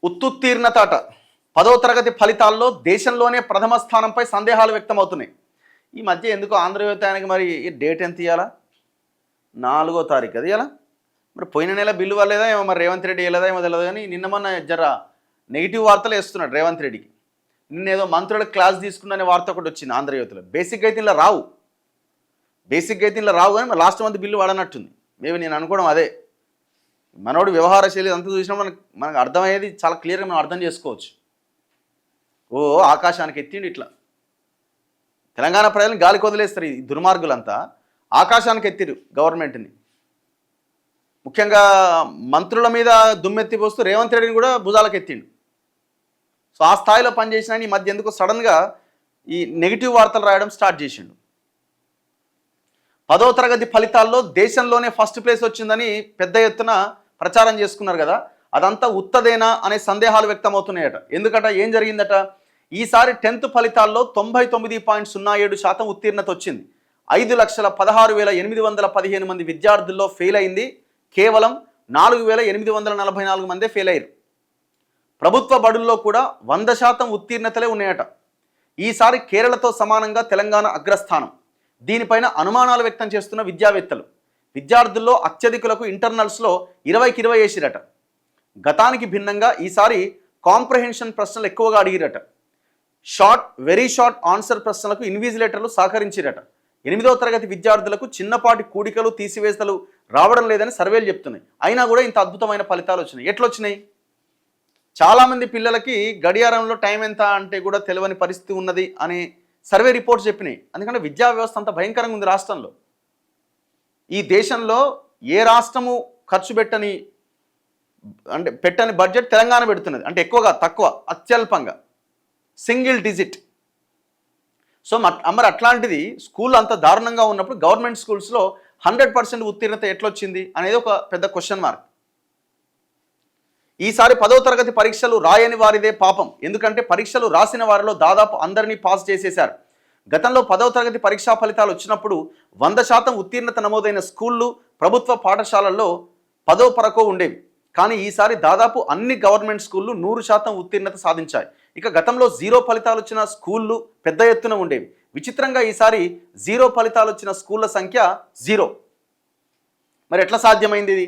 ఉత్తుత్తీర్ణత 10వ తరగతి ఫలితాల్లో దేశంలోనే ప్రథమ స్థానంపై సందేహాలు వ్యక్తమవుతున్నాయి. ఈ మధ్య ఎందుకో ఆంధ్రజ్యోతానికి మరి డేట్ ఎంత ఇవ్వాలా? 4వ తారీఖు అది ఇలా మరి పోయిన నెల బిల్లు వల్లేదా ఏమో, మరి రేవంత్ రెడ్డి వెళ్ళదా ఏమో తెలియదు. కానీ నిన్న మొన్న జర నెగిటివ్ వార్తలు వేస్తున్నాడు రేవంత్ రెడ్డికి. నిన్న ఏదో మంత్రులకు క్లాస్ తీసుకున్న వార్త ఒకటి వచ్చింది ఆంధ్రజ్యోతిలో. బేసిక్గా అయితే ఇలా రావు, కానీ లాస్ట్ మంత్ బిల్లు వాడనట్టుంది. మేబీ నేను అనుకోవడం అదే. మనోడు వ్యవహార శైలి అంతా చూసినా మనకు అర్థమయ్యేది చాలా క్లియర్గా మనం అర్థం చేసుకోవచ్చు. ఓ ఆకాశానికి ఎత్తిండి ఇట్లా తెలంగాణ ప్రజలను గాలికి వదిలేస్తారు ఈ దుర్మార్గులంతా. ఆకాశానికి ఎత్తిరు గవర్నమెంట్ని, ముఖ్యంగా మంత్రుల మీద దుమ్మెత్తిపోస్తూ రేవంత్ రెడ్డిని కూడా భుజాలకు ఎత్తిండు. సో ఆ స్థాయిలో పనిచేసిన ఈ మధ్య ఎందుకు సడన్గా ఈ నెగిటివ్ వార్తలు రాయడం స్టార్ట్ చేసిండు. 10వ తరగతి ఫలితాల్లో దేశంలోనే ఫస్ట్ ప్లేస్ వచ్చిందని పెద్ద ఎత్తున ప్రచారం చేసుకున్నారు కదా, అదంతా ఉత్తదేనా అనే సందేహాలు వ్యక్తమవుతున్నాయట. ఎందుకట, ఏం జరిగిందట? ఈసారి 10th ఫలితాల్లో 99.07% ఉత్తీర్ణత వచ్చింది. 5,16,815 మంది విద్యార్థుల్లో ఫెయిల్ అయింది. కేవలం 4,844 మందే ఫెయిల్ అయ్యారు. ప్రభుత్వ బడుల్లో కూడా 100% ఉత్తీర్ణతలే ఉన్నాయట. ఈసారి కేరళతో సమానంగా తెలంగాణ అగ్రస్థానం. దీనిపైన అనుమానాలు వ్యక్తం చేస్తున్న విద్యావేత్తలు, విద్యార్థుల్లో అత్యధికులకు ఇంటర్నల్స్లో 20కి 20 వేసిరట. గతానికి భిన్నంగా ఈసారి కాంప్రహెన్షన్ ప్రశ్నలు ఎక్కువగా అడిగిరట. వెరీ షార్ట్ ఆన్సర్ ప్రశ్నలకు ఇన్విజిలేటర్లు సహకరించిరట. 8వ తరగతి విద్యార్థులకు చిన్నపాటి కూడికలు తీసివేతలు రావడం లేదని సర్వేలు చెప్తున్నాయి. అయినా కూడా ఇంత అద్భుతమైన ఫలితాలు వచ్చినాయి. ఎట్లొచ్చినాయి? చాలామంది పిల్లలకి గడియారంలో టైం ఎంత అంటే కూడా తెలియని పరిస్థితి ఉన్నది అని సర్వే రిపోర్ట్స్ చెప్పినాయి. ఎందుకంటే విద్యా వ్యవస్థ అంత భయంకరంగా ఉంది రాష్ట్రంలో. ఈ దేశంలో ఏ రాష్ట్రము ఖర్చు పెట్టని బడ్జెట్ తెలంగాణ పెడుతున్నది. అంటే ఎక్కువగా తక్కువ, అత్యల్పంగా, సింగిల్ డిజిట్. సో మరి అట్లాంటిది స్కూల్ అంత దారుణంగా ఉన్నప్పుడు గవర్నమెంట్ స్కూల్స్లో 100% ఉత్తీర్ణత ఎట్లొచ్చింది అనేది ఒక పెద్ద క్వశ్చన్ మార్క్. ఈసారి 10వ తరగతి పరీక్షలు రాయని వారిదే పాపం. ఎందుకంటే పరీక్షలు రాసిన వారిలో దాదాపు అందరినీ పాస్ చేసేశారు. గతంలో 10వ తరగతి పరీక్షా ఫలితాలు వచ్చినప్పుడు 100% ఉత్తీర్ణత నమోదైన స్కూళ్ళు, ప్రభుత్వ పాఠశాలల్లో 10వ పరకో ఉండేవి. కానీ ఈసారి దాదాపు అన్ని గవర్నమెంట్ స్కూళ్ళు 100% ఉత్తీర్ణత సాధించాయి. ఇక గతంలో 0 ఫలితాలు వచ్చిన స్కూళ్ళు పెద్ద ఎత్తున ఉండేవి. విచిత్రంగా ఈసారి 0 ఫలితాలు వచ్చిన స్కూళ్ళ సంఖ్య 0. మరి ఎట్లా సాధ్యమైంది ఇది?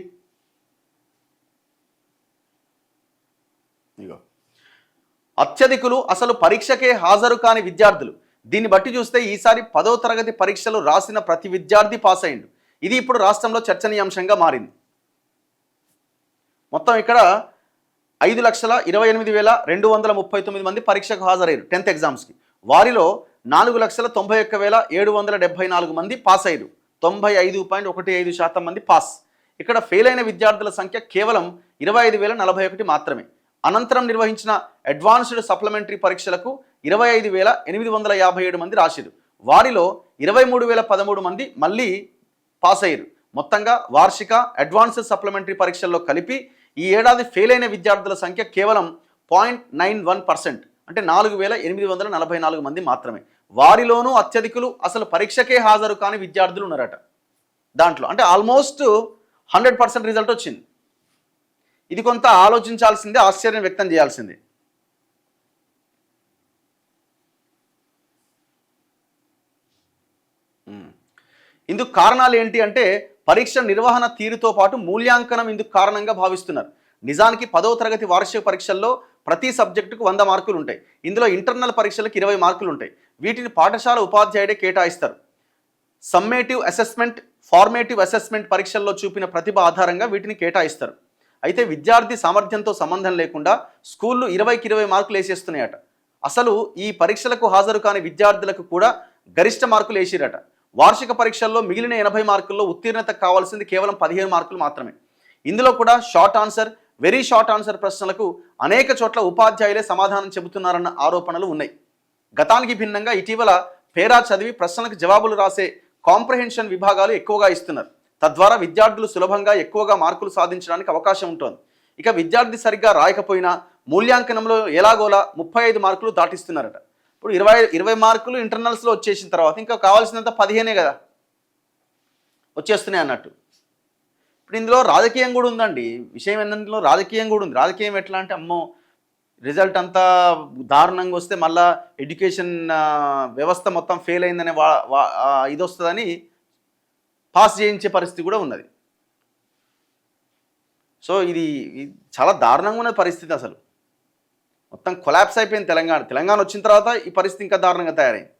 అత్యధికులు అసలు పరీక్షకే హాజరు కాని విద్యార్థులు. దీన్ని బట్టి చూస్తే ఈసారి 10వ తరగతి పరీక్షలు రాసిన ప్రతి విద్యార్థి పాస్ అయ్యిండు. ఇది ఇప్పుడు రాష్ట్రంలో చర్చనీయాంశంగా మారింది. మొత్తం ఇక్కడ 5,28,239 మంది పరీక్షకు హాజరయ్యారు 10th ఎగ్జామ్స్కి. వారిలో 4,91,774 మంది పాస్ అయ్యారు. 95.15% మంది పాస్. ఇక్కడ ఫెయిల్ అయిన విద్యార్థుల సంఖ్య కేవలం 25,041 మాత్రమే. అనంతరం నిర్వహించిన అడ్వాన్స్డ్ సప్లిమెంటరీ పరీక్షలకు 25,857 మంది రాశారు. వారిలో 23,013 మంది మళ్ళీ పాస్ అయ్యారు. మొత్తంగా వార్షిక అడ్వాన్స్డ్ సప్లిమెంటరీ పరీక్షల్లో కలిపి ఈ ఏడాది ఫెయిల్ అయిన విద్యార్థుల సంఖ్య కేవలం 0.91%, అంటే 4,844 మంది మాత్రమే. వారిలోనూ అత్యధికులు అసలు పరీక్షకే హాజరు కాని విద్యార్థులు ఉన్నారట. దాంట్లో అంటే ఆల్మోస్ట్ 100% రిజల్ట్ వచ్చింది. ఇది కొంత ఆలోచించాల్సిందే, ఆశ్చర్యం వ్యక్తం చేయాల్సిందే. ఇందుకు కారణాలు ఏంటి అంటే పరీక్ష నిర్వహణ తీరుతో పాటు మూల్యాంకనం ఇందుకు కారణంగా భావిస్తున్నారు. నిజానికి 10వ తరగతి వార్షిక పరీక్షల్లో ప్రతి సబ్జెక్టుకు 100 మార్కులు ఉంటాయి. ఇందులో ఇంటర్నల్ పరీక్షలకు 20 మార్కులు ఉంటాయి. వీటిని పాఠశాల ఉపాధ్యాయుడే కేటాయిస్తారు. సమ్మేటివ్ అసెస్మెంట్, ఫార్మేటివ్ అసెస్మెంట్ పరీక్షల్లో చూపిన ప్రతిభ ఆధారంగా వీటిని కేటాయిస్తారు. అయితే విద్యార్థి సామర్థ్యంతో సంబంధం లేకుండా స్కూళ్ళు 20కి 20 మార్కులు వేసేస్తున్నాయట. అసలు ఈ పరీక్షలకు హాజరు కాని విద్యార్థులకు కూడా గరిష్ట మార్కులు వేసిరట. వార్షిక పరీక్షల్లో మిగిలిన 80 మార్కుల్లో ఉత్తీర్ణత కావాల్సింది కేవలం 15 మార్కులు మాత్రమే. ఇందులో కూడా short answer, very short answer ప్రశ్నలకు అనేక చోట్ల ఉపాధ్యాయులే సమాధానం చెబుతున్నారన్న ఆరోపణలు ఉన్నాయి. గతానికి భిన్నంగా ఇటీవల పేరా చదివి ప్రశ్నలకు జవాబులు రాసే కాంప్రహెన్షన్ విభాగాలు ఎక్కువగా ఇస్తున్నారు. తద్వారా విద్యార్థులు సులభంగా ఎక్కువగా మార్కులు సాధించడానికి అవకాశం ఉంటుంది. ఇక విద్యార్థి సరిగ్గా రాయకపోయినా మూల్యాంకనంలో ఎలాగోలా 35 మార్కులు దాటిస్తున్నారట. ఇప్పుడు 20 మార్కులు ఇంటర్నల్స్లో వచ్చేసిన తర్వాత ఇంకా కావాల్సినంత 15 కదా వచ్చేస్తున్నాయి అన్నట్టు. ఇప్పుడు ఇందులో రాజకీయం కూడా ఉందండి. విషయం ఏంటంటే రాజకీయం కూడా ఉంది. రాజకీయం ఎట్లా అంటే అమ్మో రిజల్ట్ అంతా దారుణంగా వస్తే మళ్ళా ఎడ్యుకేషన్ వ్యవస్థ మొత్తం ఫెయిల్ అయిందనే ఇది వస్తుందని పాస్ చేయించే పరిస్థితి కూడా ఉన్నది. సో ఇది చాలా దారుణంగా ఉన్న పరిస్థితి. అసలు మొత్తం కొలాప్స్ అయిపోయింది తెలంగాణ. తెలంగాణ వచ్చిన తర్వాత ఈ పరిస్థితి ఇంకా దారుణంగా తయారైంది.